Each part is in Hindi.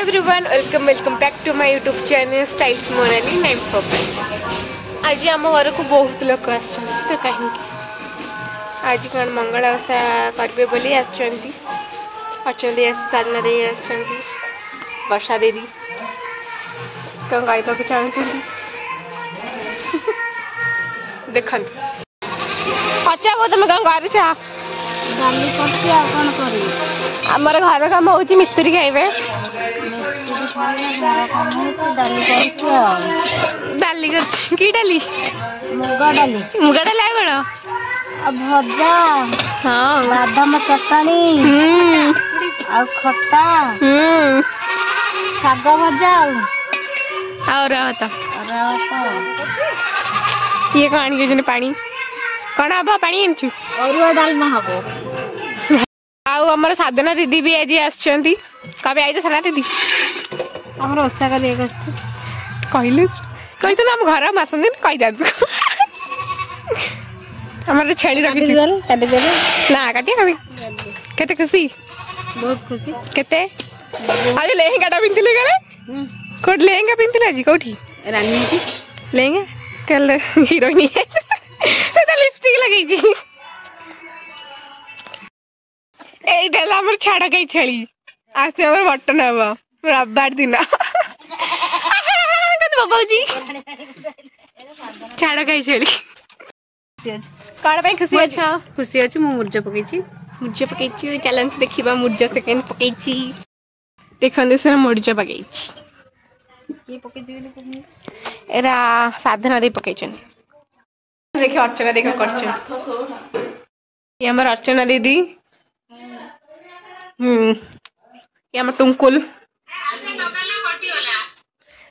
Everyone welcome back to my YouTube channel styles Monali 945। आज आम घर को बहुत लोग आसछन्ती कहीं आज कौन मंगल ओषा करेंगे बोली साधना दे वर्षा दीदी कौन गाइबा चाहती देख अच्छा वो तुम कौन कर आमर घर काम हो मिस्त्री खाइबे डाली कि डाली मुगा डाली मुगा डाली कौन भजा हाँ बादाम चटनी आ खट्टा शाग भजा और ये कौन के पानी कौन हम पानी आनचु अरुआ डालमा हबो आमर साधना दीदी भी आज आसछन्ती कबे आई साधना दीदी हमर ओसा का देख कहलु कहि त हम घर में आसंदी कहि दा हमर छेली रखी काटी दे ना काटी कभी केते खुशी बहुत खुशी केते आज लेहेंगा पिंथिले गले कोड लेहेंगा पिंथिले जी कोठी रानी की लेहेंगा तेल हीरोइन से तो लिपस्टिक लगई जी ए देला हमर छाड़ा कई छेली आसे हमर बटन हबो रविवार दिन कत बाबूजी छाड़ा कई छेली कौन पे खुशी अच्छा खुशी अछि मु मुर्जा पकैछि चैलेंज देखिबा मुर्जा सेकंड पकैछि देखन से मुर्जा पकैछि ये पकैछि एरा साधना दे पकैछन देखि अर्चना देखो करछन ये हमर अर्चना दीदी ये हमर टुंकुल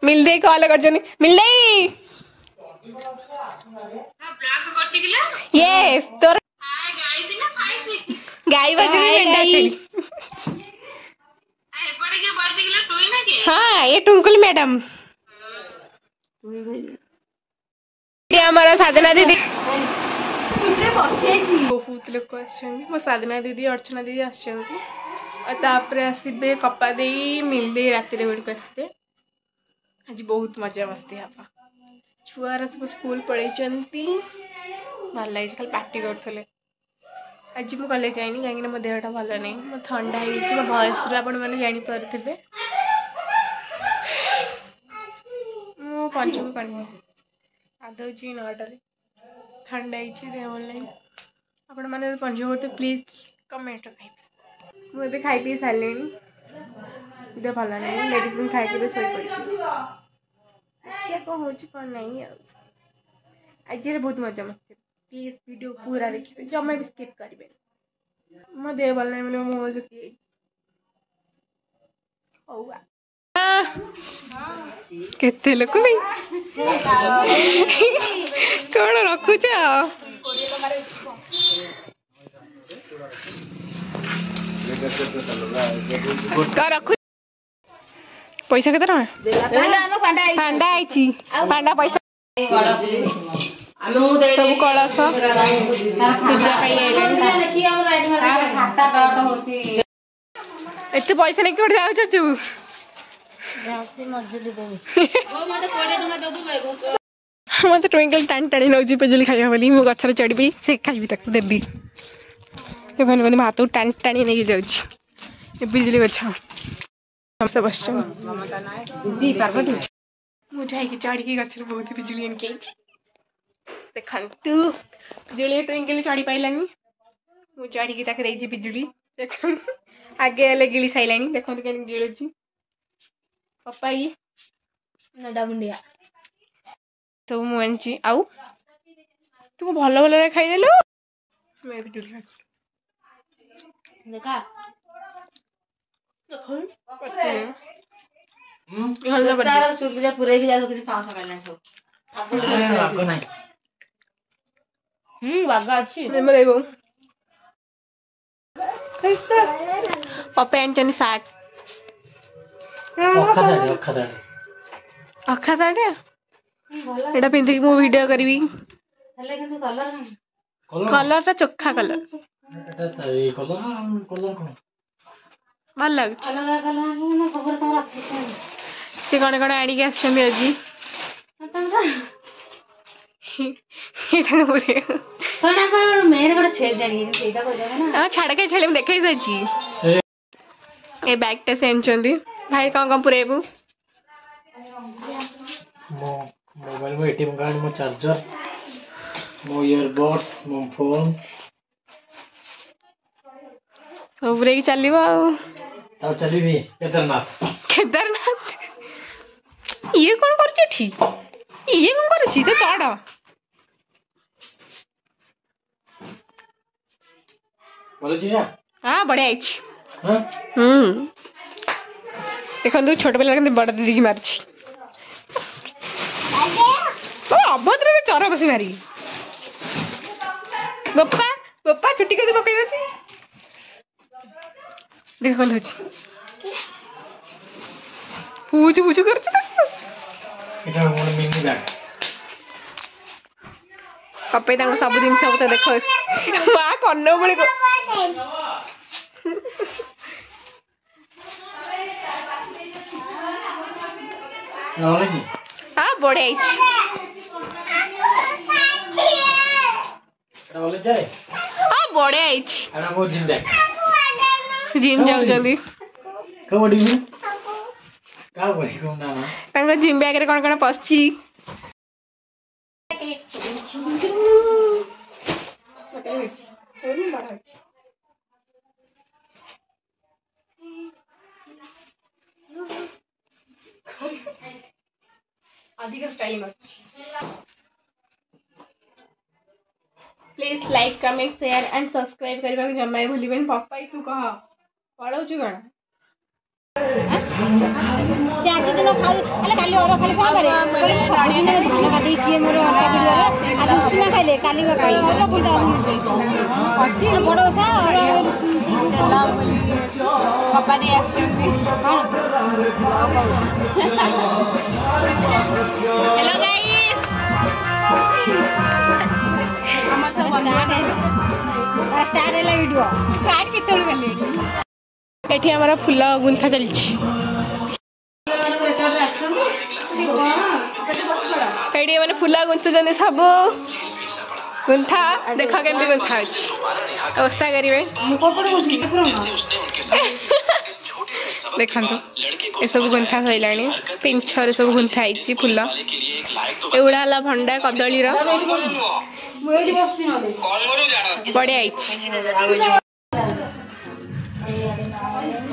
मिल they call करछन mill they yes तोर गाय बजनी मेंढा छेली हाँ ये टुंकुल मैडम ये हमारा साधना दीदी बहुत लोग मो साधना दीदी अर्चना दीदी आसबे कपा दे मिल दे राति बेड़क आसते आज बहुत मजा मस्ती हाँ छुआर सब स्कूल पलि भल लगे खाली पार्टी करते आज मु कॉलेज जाइनी कहीं मो देहटा भल नहीं मो ठंडा हो भयस आपण मैंने जानीपे मु पंचम पानी गाधोची 9 ठंडा देह भल नहीं आपण मैंने पंचम करते प्लीज कमेंट कह मुझे खाई पी सारे देह भल नहीं मेडिसिन खाई शो पड़ी कौन हो कौन नहीं आज बहुत मजा मस्ती प्लीज वीडियो पूरा देखिए जमा भी स्किप करेंगे मो देह भल नहीं बोले मुँह सुखी केते लोक नहीं कौन रखुच रखु पैसा केते पांडा आई पांडा पैसा सब कलश पूजा एत पैसा नहीं कौट जाऊ मत ट्विंकल टाणी टाणी नौ पेजुली खाइबा बोली मु गछर चढ़ी से खाइबी ताकू देबी देखन कोनी हाथ टाणी टाणी नहीं जाउची बिजली गछ हमसे बस दी पार्वती मु जाई के चढ़ी के गछर बहुत बिजली इनके देखन तू बिजली ट्विंकल चढ़ी पाइलानी मु चढ़ी के ताके देई बिजली देखन आगे ले गिली साइलानी देखन केन गिलुची पपाई नडा बुंडिया तो मुझे आउ तू भल भल खाईदेलु मैं भी दूर देखा चुली पूरे बागा अच्छी पप्पा एंटनी साठ अखा साढ़े एटा पिंधिक मु वीडियो करी कलर टा चोखा कलर ଭଲ ଲାଗୁଛି ଅଲଗା କଲର ନା ସବୁରେ ତମର ଅଛି ସେ କଣ କଣ ଆଣିକି ଆସିଛନ୍ତି ଆଜି ମେନ୍ ଗୋଟେ ଛେଳି ଜାଣିକି ସେଇଟା କହିଲେ ନା ଛାଡ କାଇଁ ଛେଳି ମୁଁ ଦେଖେଇ ସାରିଛି ଏ ବ୍ୟାଗଟା ସେ ଆଣିଛନ୍ତି ଭାଇ କଣ କଣ ପୁରେଇବୁ ମୋ ମୋବାଇଲ ମୋ एटीएम कार्ड ମୋ ଚାର୍ଜର ମୋ ଇୟରବଡ୍ସ ମୋ ଫୋନ ସବୁ ପୁରେଇକି ଚାଲିବ ଆଉ ତାଉ ଚାଲିବି କେଦାରନାଥ ଇଏ କଣ କରୁଛି ଏଠି ଇଏ କଣ କରୁଛି ତ ଚଢ ଭଲ ଅଛି ନା ହଁ ବଢିଆ ହେଇଛି ହଁ ଦେଖନ୍ତୁ ଛୋଟ ପିଲା କେମିତି ବଡ ଦିଦିକି ମାରୁଛି ଅଭଦ୍ରରେ ଚର ବସି ମାରି ବୋପା ବୋପା ଛୁଟି କରି ପକେଇ ଅଛି ଦେଖ କଣ ହଉଛି ପୁଚୁ ପୁଚୁ କରୁଛି এটা ମୋର ମିନି ବ୍ୟାଗ କପେଇ ତାଙ୍କୁ ସବୁ ଜିନିଷ ତ ଦେଖ ମା କର୍ଣ୍ଣ ଭଳି ଭଲ ଅଛି ହଁ ବଢିଆ ହେଇଛି এটা ଭଲ ଅଛି ହଁ ବଢିଆ ହେଇଛି ଏଟା ମୋ ଜିମ୍ ବ୍ୟାଗ ଜିମ୍ ଯାଉଛନ୍ତି କୋଉଠି କାଉ ଭାଇ କୋଉ ନା ନା ତାଙ୍କ ଜିମ୍ ବ୍ୟାଗରେ କଣ କଣ ପଶିଛି ଅଧିକ ଷ୍ଟାଇଲ ଅଛି please like comment share and subscribe କରିବାକୁ ଜମା ବି ଭୁଲିବେନି ପପାଇ ତୁ କହ ପଳଉଛୁ କଣ ସେ ଆଜି ଦିନ ଖାଇ ହେଲେ କାଲି ଅର ଖାଲି ସୋମବାରେ ସବୁଦିନ ଧାନ କାଟିକି କିଏ ମୋର ଅଟା ପିଡ଼ିବାରେ ଆଜି ଉଷୁନା ଖାଇଲେ କାଲି କାଲି ଅର ପୁଣି ଅଛି ବଡ଼ ଓଷା କପା ନେଇ ଆସିଛନ୍ତି ହ୍ୟାଲୋ ଗାଇସ୍ ଷ୍ଟାର୍ଟ ହେଲା ଭିଡ଼ିଓ ଷ୍ଟାର୍ଟ କେତେବେଳେ କଲେ ଏଠି ଆମର ଫୁଲ ଗୁନ୍ଥା ଚାଲିଛି ଏଠି ମାନେ ଫୁଲ ଗୁନ୍ଥୁଛନ୍ତି ସବୁ ଗୁନ୍ଥା ଦେଖ କେମିତି ଗୁନ୍ଥା ଅଛି ଓଷା କରିବେ ଦେଖନ୍ତୁ ଏସବୁ ଗୁନ୍ଥା ସଇଲାଣି ପିଞ୍ଛରେ ସବୁ ଗୁନ୍ଥା ହେଇଛି ଫୁଲ ଏଗୁଡା ହେଲା ଭଣ୍ଡା କଦଳୀର ବଢିଆ ହେଇଛି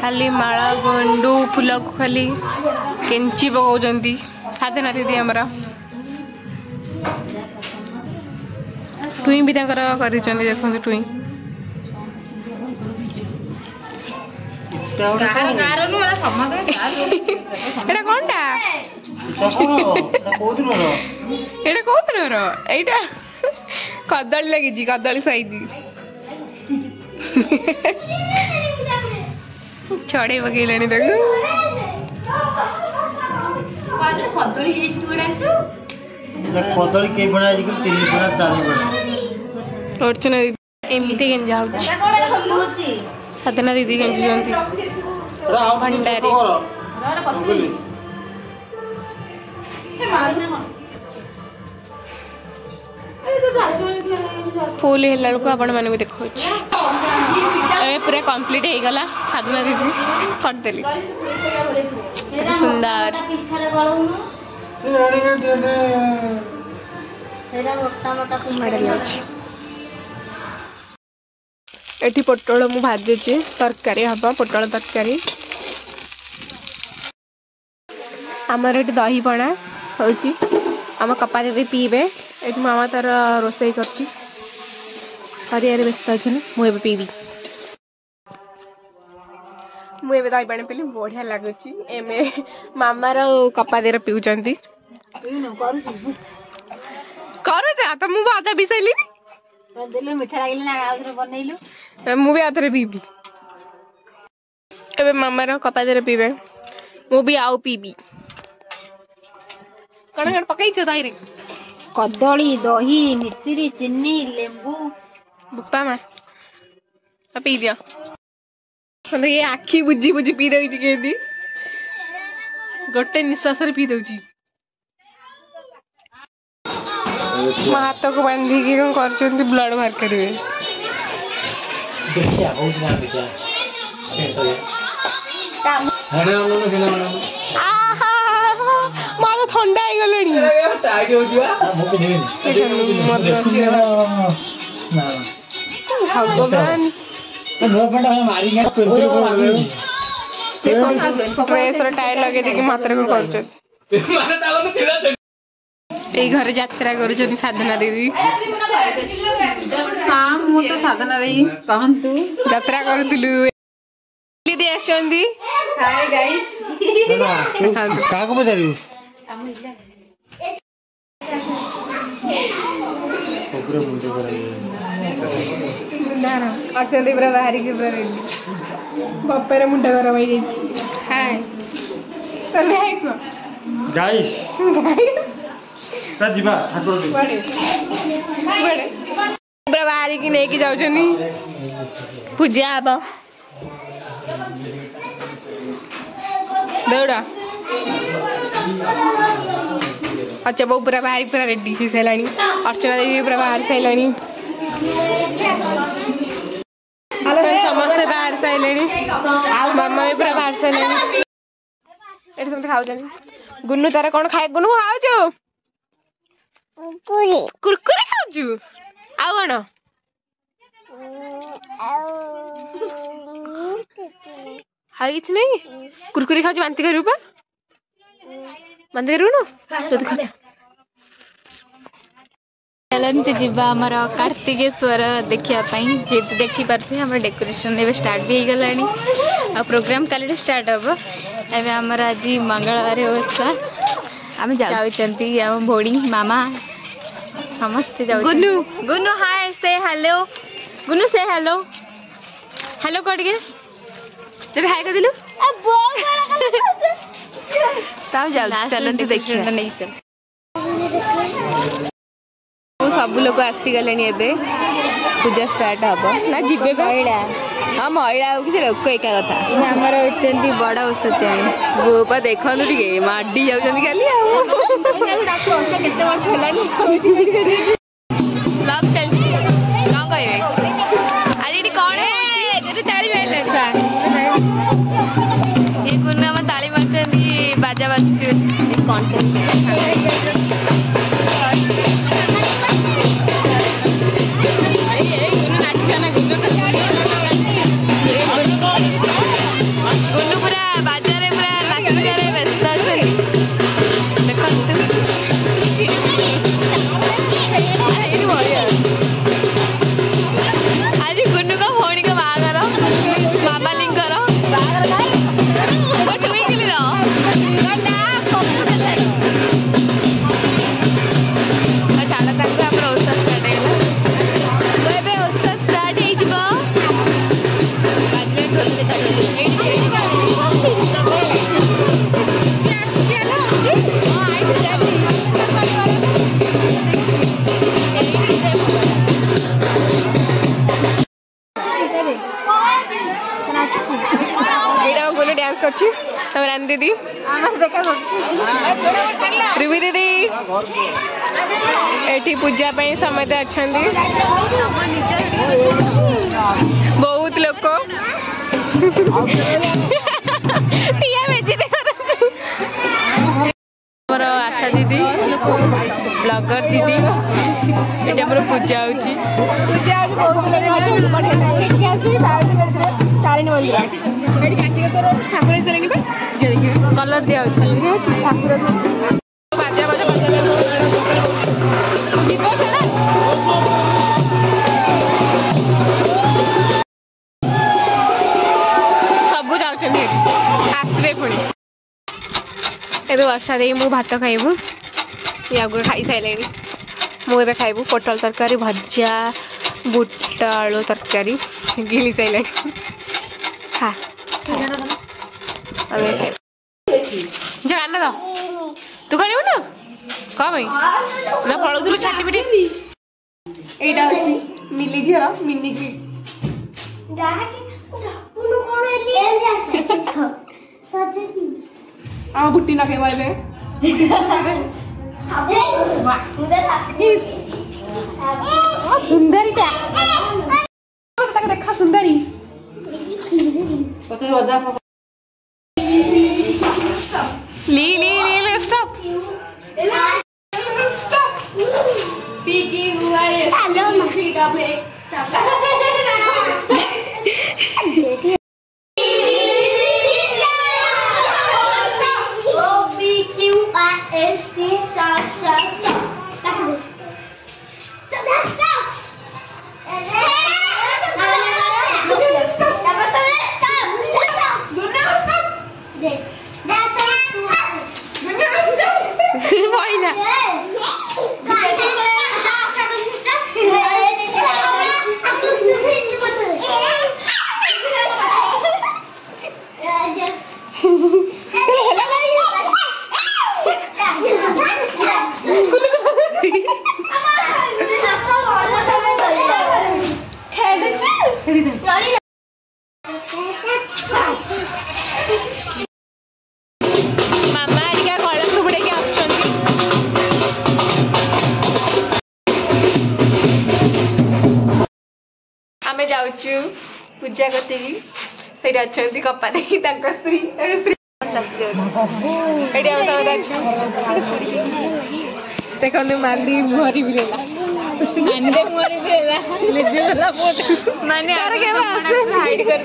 ଖାଲି ମାଳ ଗଣ୍ଡୁ ଫୁଲକୁ ଖାଲି କେଞ୍ଚି ପକାଉଛନ୍ତି ସାଧନା ଦିଦି ଆମର ଟୁଇଁ ବି ତାଙ୍କର କରିଛନ୍ତି ଦେଖନ୍ତୁ ଟୁଇଁ ଏଇଟା କଣଟା ଏଇଟା କୋଉଦିନର ଏଇଟା କଦଳୀ ଲାଗିଛି କଦଳୀ ସାଇଜି ଛଡେଇ ପକେଇଲାଣି ତାକୁ କଦଳୀ କେଇ ବଣା ଆଜି 3 ବଣା 4 ବଣା ଅର୍ଚନା ଦିଦି ଏମିତି ଗେଞ୍ଜା ହଉଛି ସାଧନା ଦିଦି ଗେଞ୍ଜୁଛନ୍ତି ଭଣ୍ଡାରେ फुल है लड़को आपण माने भी देखौछि ए पूरा कंप्लीट हे गला साधना दीदी कर देली सुंदर एठी पोटल मु भाजी तरकारी हबा पोटल तरकारी आमर एठी दही पणा होछि आम कपा दीदी पीबे एठी मामा तार रोसई करछि हरियार व्यस्त अछि मुझे पीबी मुझे दही पानी पीली बढ़िया लगुच एमे मामार कपा देर पिउचंती करू तो मु आधा पी साइली मिठा लगे ना बनइलु मु भी आधे पीबी एबे मामार कपा देर पीबे मु भी आउ पीबी कण कण पकई छ दाई रे कदली दही मिश्री चीनी लेंबू बुप्पा मा पी दिया मतलब ये आखि बुझी बुझी पी दଉଛି केदी गोटे निश्वास रे पी दଉଛି ମୋ ହାତକୁ ବାନ୍ଧିକି କଣ କରୁଛନ୍ତି ବ୍ଲଡ୍ ବାହାର କରିବେ ଦେଖିଆ ବହୁତ ନା ଦେଖିଆ ହେଡେ ଅନନ ହେଡେ ଅନନ ମାର ଥଣ୍ଡା ହେଇଗଲାଣି ଟାଇଟ୍ ହଉଛି ବା ମୁଁ ବି ନେବିନି ନା ଭଗବାନ ମୋ ପେଣ୍ଡା ମାରି ଗା ପେଣ୍ଟ୍ରି ଡ୍ରେସ୍ ର ଟାୟାର ଲଗେଇ ଦେଇକି ମାତ୍ର କଣ କରୁଛନ୍ତି ମାନେ ତାଲନ ଥିଲା ଏଇ ଘରେ ଯାତ୍ରା କରୁଛନ୍ତି ସାଧନା ଦିଦି ହଁ ମୁଁ ତ ସାଧନା ଦେଇ କହନ୍ତୁ ଯାତ୍ରା କରୁଥିଲୁ ଦିଦି ଆସିଛନ୍ତି ହାଇ ଗାଇସ୍ କାହାକୁ ପଚାରିବୁ ଉପରେ ମୁଣ୍ଡ କରାଇ ଅଛନ୍ତି ପୁରା ବାହାରିକି ପୁରା ରେଡି ବାପାର ମୁଣ୍ଡ ଗରମ ହେଇଯାଇଛି ହାଏ ତମେ ହାଇ କୁହ ଗାଇସ୍ ଯିବା ଠାକୁର ପୁରା ବାହାରିକି ନେଇକି ଯାଉଛନ୍ତି ପୂଜା ହବ ଦୌଡ଼ अच्छा वो पूरा बाहर पूरा रेडी हो साराणी अर्चना देवी पूरा बाहर साराणी समस्ते बाहर सारे मामा भी पूरा बाहर सारे समस्त खाऊ गुन्नू तार कौन खाए गुन्नू खाऊ कुरकुरे खाऊ आउ कौन हाई किसी नहीं कुरकुरे खाऊ बांती करू पा बांती करू ना चलते जीवा आमर कार्तिकेश्वर देखापी जी देखी पार्थे आम डेकोरेशन एवं स्टार्ट भी हो गला प्रोग्राम काली स्टार्ट हम एवं आमर आज मंगलवार ओषा आम जाऊँगी आम भौणी मामा समस्ते जाऊ गुन्नू गुन्नू हाय से हेलो गुन्नू से हेलो हेलो कौन के हाय कर दिलु चलते देखिए नहीं चल सब लोग आसीगले पूजा स्टार्ट हम ना जीवे महिला हाँ महिला किसी लोक एका कथा आमर होती बड़ औषधि गोपा देखु टे माडी जाऊँ खाली ब्लॉग चलती कौन कहे आज ये कौन ताली ये गुन्नू आम ताली मार्च बाजा बाजुची गुन्नू पूरा बाजार पूरा नाचिबारे व्यस्त अछंती देखंतु आज गुन्नू का भौणी का बाहागर मामालींकर टुईंकली छाड़ ताको आम ओषा स्टार्ट होगा तो ये ओषा स्टार्ट डांस कर दीदी रूबी दीदी एठी पूजा समस्त अच्छा बहुत लोक आशा दीदी ब्लॉगर दीदी ये पूजा होची तारिणी मंदिर ठाकुर कलर दिया ठाकुर बाजा बाजा सबू जाऊँ आसवे पुणी एबे वर्षा दे मु भात खाइबू या खाई सारे मुझे खाइबू पोटल तरकारी भजा बुट आलू तरकारी गिली सारे हाँ जान तो तू खाइबू ना कह भाई ना पलू छाटी पिटी यहाँ मिली झील मिनी की गुट्टी ना खेवा सुंदरी देखा सुंदरी ली ली ली ली स्टॉप स्टॉप पीकी हुआ है हेलो मखी का ब्रेक आमे जाउछु पूजा करते सेठी अच्छी कपा देखी स्त्री देखो माली मुहरी बिलेला हाइड कर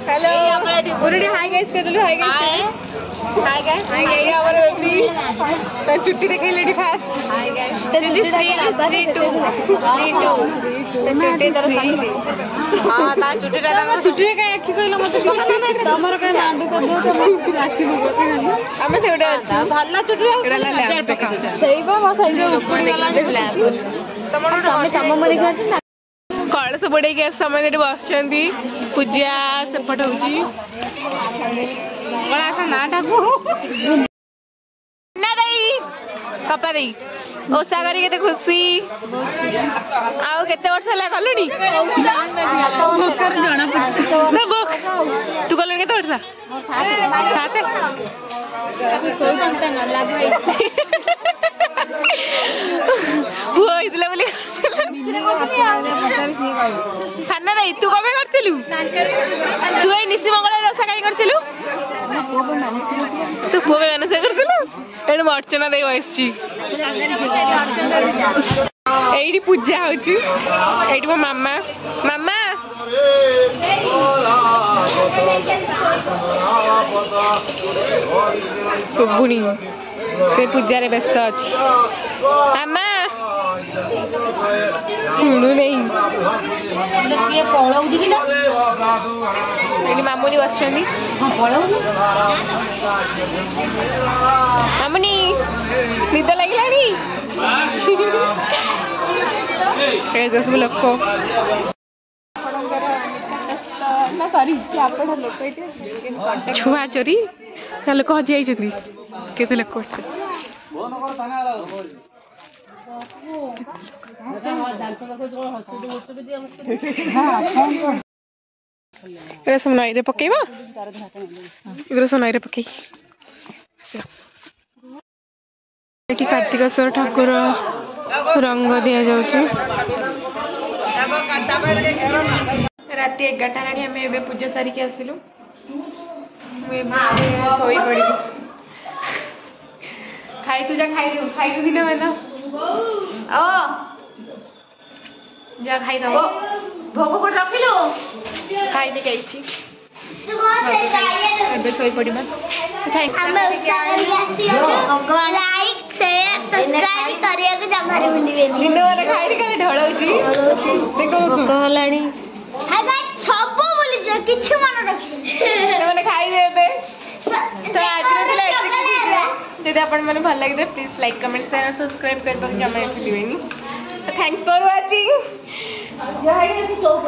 हेलो हाय गाइस कर hi guys hi guys hi guys हमर बेबी त छुट्टी देखै lady fast hi guys this 3 2 छुट्टी तर संगे हां ता छुट्टी रा छुट्टी का आखी कहलो मते तमर का नांडू कर दो त आखी बोते हमें सेटा अछि भल्ला छुट्टी एडा ला सेइबा म संगे उपडी गला तमर काम म देखा ना कळस बडे के समय ने बस चंदी पूजा से पठौची बड़ा सा ना ठाकू ना दई कपा दई ओसा करी केते खुशी आउ केते वर्ष ला गलुनी कर जणा पड़ बुक तू गलु केते वर्ष साथे कोई चिंता न लागै वो इतले बोली खाना दई तू कबे करथिलु तू ए निसी मंगल रसा काई करथिलु तू पुओ में मनसे करथिलु एड मर्चना दई वइसची एडी पूजा होची एडी मो मामा मामा सुबुनी से पूजा रे व्यस्त अछि मामा सुनु नहीं ये पळौदी कि ना एनी मामुनी बसछनी हां पळौदी मामुनी निद लागिलानी ए जस लोक ना सॉरी कि आपण लोक इते छुआ चोरी ना लोक हजी आइछथि केते लोक सब नई पकईवा सब नई पकई कार्तिकेश्वर ठाकुर रंग दि जाऊँ राति 11टा आम पूजा सारिक आसिलु शोई पड़ी खाई तू जा खाई दिन मैंने ओ जा खाई दबो भोग कोट रखिलु खाई दे गई एबे सोई पड़ीमा लाइक शेयर सब्सक्राइब करिया के जमारे भूलिबेनी दिन वाला खाई के ढळौची देखो कहलानी हाय गाइस सब बोली जे किछ मन रखी माने खाई देबे तो आज यदि आपण माने भल लगे please like comment share subscribe करबा जमा भूलिबेनी थैंक्स फॉर वाचिंग जय चौक